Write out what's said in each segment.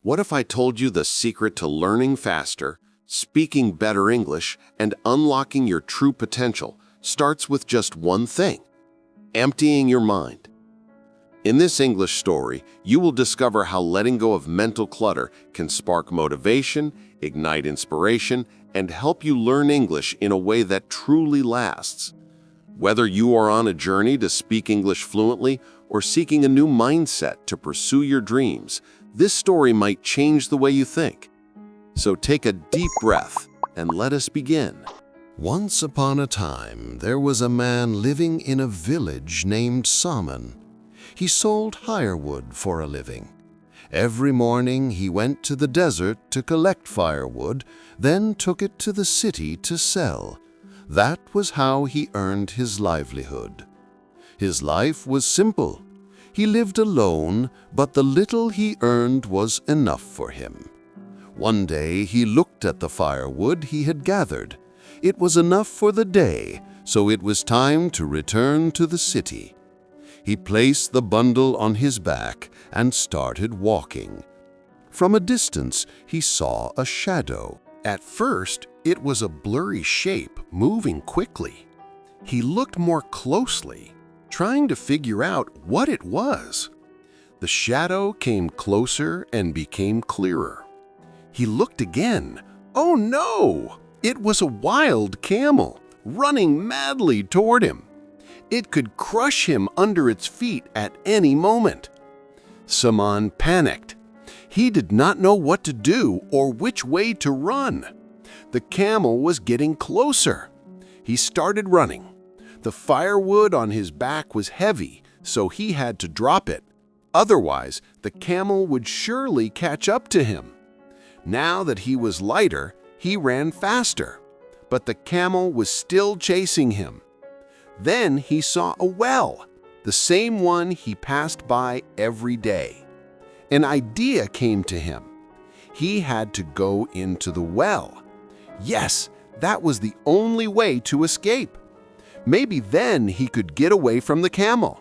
What if I told you the secret to learning faster, speaking better English, and unlocking your true potential starts with just one thing: emptying your mind. In this English story, you will discover how letting go of mental clutter can spark motivation, ignite inspiration, and help you learn English in a way that truly lasts. Whether you are on a journey to speak English fluently or seeking a new mindset to pursue your dreams, this story might change the way you think. So take a deep breath and let us begin. Once upon a time, there was a man living in a village named Salmon. He sold firewood for a living. Every morning he went to the desert to collect firewood, then took it to the city to sell. That was how he earned his livelihood. His life was simple. He lived alone, but the little he earned was enough for him. One day he looked at the firewood he had gathered. It was enough for the day, so it was time to return to the city. He placed the bundle on his back and started walking. From a distance, he saw a shadow. At first, it was a blurry shape moving quickly. He looked more closely, trying to figure out what it was. The shadow came closer and became clearer. He looked again. Oh no! It was a wild camel, running madly toward him. It could crush him under its feet at any moment. Salmon panicked. He did not know what to do or which way to run. The camel was getting closer. He started running. The firewood on his back was heavy, so he had to drop it. Otherwise, the camel would surely catch up to him. Now that he was lighter, he ran faster, but the camel was still chasing him. Then he saw a well, the same one he passed by every day. An idea came to him. He had to go into the well. Yes, that was the only way to escape. Maybe then he could get away from the camel.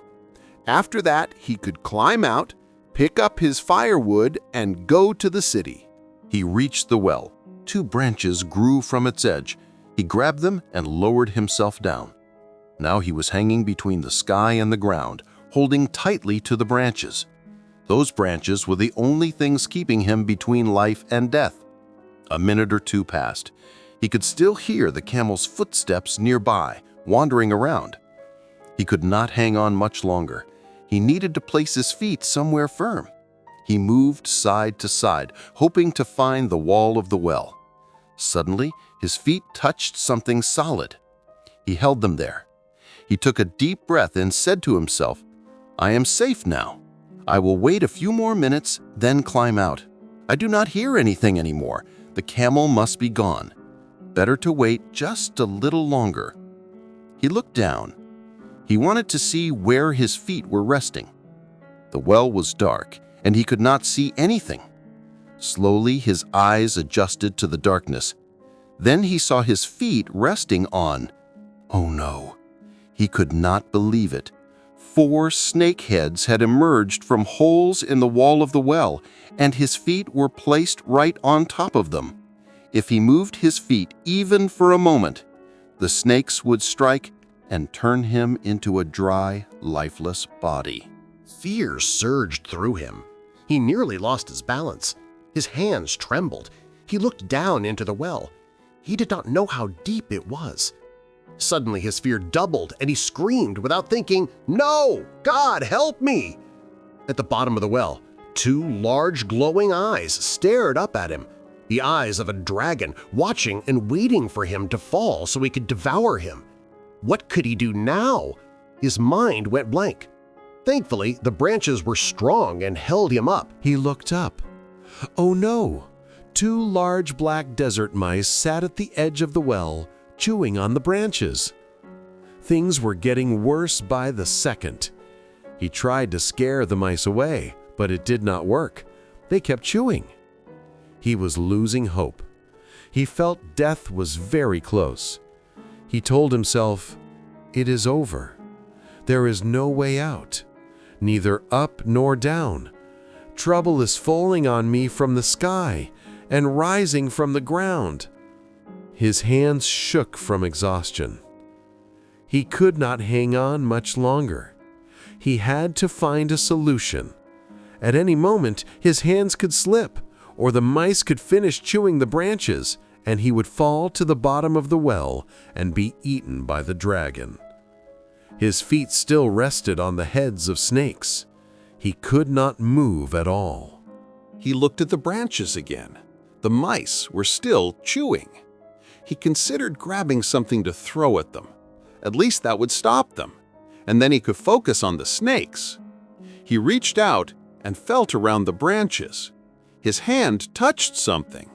After that, he could climb out, pick up his firewood, and go to the city. He reached the well. 2 branches grew from its edge. He grabbed them and lowered himself down. Now he was hanging between the sky and the ground, holding tightly to the branches. Those branches were the only things keeping him between life and death. A minute or 2 passed. He could still hear the camel's footsteps nearby, wandering around. He could not hang on much longer. He needed to place his feet somewhere firm. He moved side to side, hoping to find the wall of the well. Suddenly, his feet touched something solid. He held them there. He took a deep breath and said to himself, "I am safe now. I will wait a few more minutes, then climb out. I do not hear anything anymore. The camel must be gone. Better to wait just a little longer." He looked down. He wanted to see where his feet were resting. The well was dark, and he could not see anything. Slowly, his eyes adjusted to the darkness. Then he saw his feet resting on— oh no! He could not believe it. 4 snake heads had emerged from holes in the wall of the well, and his feet were placed right on top of them. If he moved his feet even for a moment, the snakes would strike and turn him into a dry, lifeless body. Fear surged through him. He nearly lost his balance. His hands trembled. He looked down into the well. He did not know how deep it was. Suddenly his fear doubled and he screamed without thinking, "No! God, help me!" At the bottom of the well, 2 large glowing eyes stared up at him, the eyes of a dragon, watching and waiting for him to fall so he could devour him. What could he do now? His mind went blank. Thankfully, the branches were strong and held him up. He looked up. Oh no! 2 large black desert mice sat at the edge of the well, chewing on the branches. Things were getting worse by the second. He tried to scare the mice away, but it did not work. They kept chewing. He was losing hope. He felt death was very close. He told himself, "It is over. There is no way out, neither up nor down. Trouble is falling on me from the sky and rising from the ground." His hands shook from exhaustion. He could not hang on much longer. He had to find a solution. At any moment, his hands could slip, or the mice could finish chewing the branches, and he would fall to the bottom of the well and be eaten by the dragon. His feet still rested on the heads of snakes. He could not move at all. He looked at the branches again. The mice were still chewing. He considered grabbing something to throw at them. At least that would stop them, and then he could focus on the snakes. He reached out and felt around the branches. His hand touched something.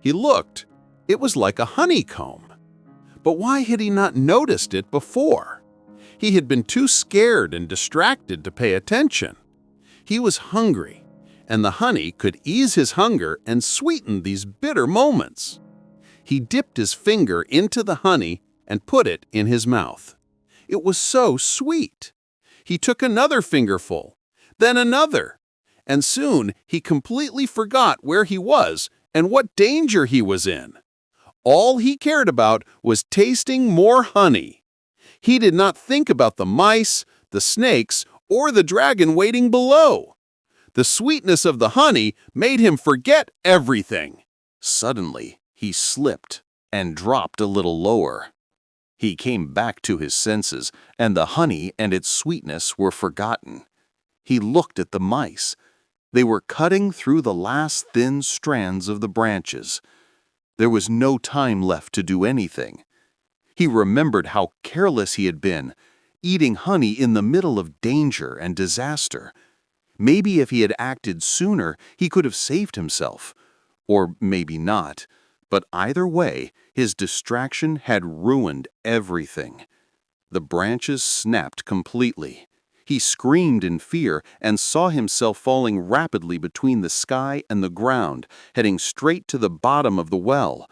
He looked. It was like a honeycomb. But why had he not noticed it before? He had been too scared and distracted to pay attention. He was hungry, and the honey could ease his hunger and sweeten these bitter moments. He dipped his finger into the honey and put it in his mouth. It was so sweet. He took another fingerful, then another, and soon he completely forgot where he was and what danger he was in. All he cared about was tasting more honey. He did not think about the mice, the snakes, or the dragon waiting below. The sweetness of the honey made him forget everything. Suddenly, he slipped and dropped a little lower. He came back to his senses, and the honey and its sweetness were forgotten. He looked at the mice. They were cutting through the last thin strands of the branches. There was no time left to do anything. He remembered how careless he had been, eating honey in the middle of danger and disaster. Maybe if he had acted sooner, he could have saved himself. Or maybe not. But either way, his distraction had ruined everything. The branches snapped completely. He screamed in fear and saw himself falling rapidly between the sky and the ground, heading straight to the bottom of the well.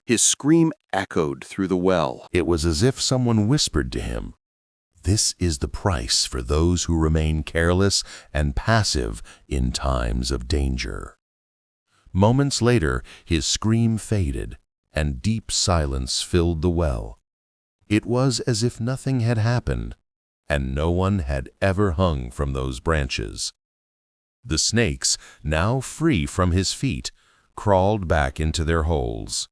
His scream echoed through the well. It was as if someone whispered to him, "This is the price for those who remain careless and passive in times of danger." Moments later, his scream faded, and deep silence filled the well. It was as if nothing had happened, and no one had ever hung from those branches. The snakes, now free from his feet, crawled back into their holes.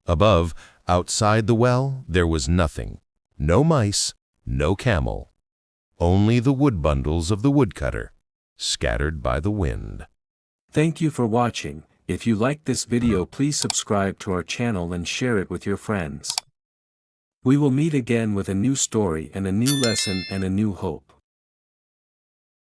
Above, outside the well, there was nothing. No mice, no camel. Only the wood bundles of the woodcutter, scattered by the wind. Thank you for watching. If you liked this video, please subscribe to our channel and share it with your friends. We will meet again with a new story and a new lesson and a new hope.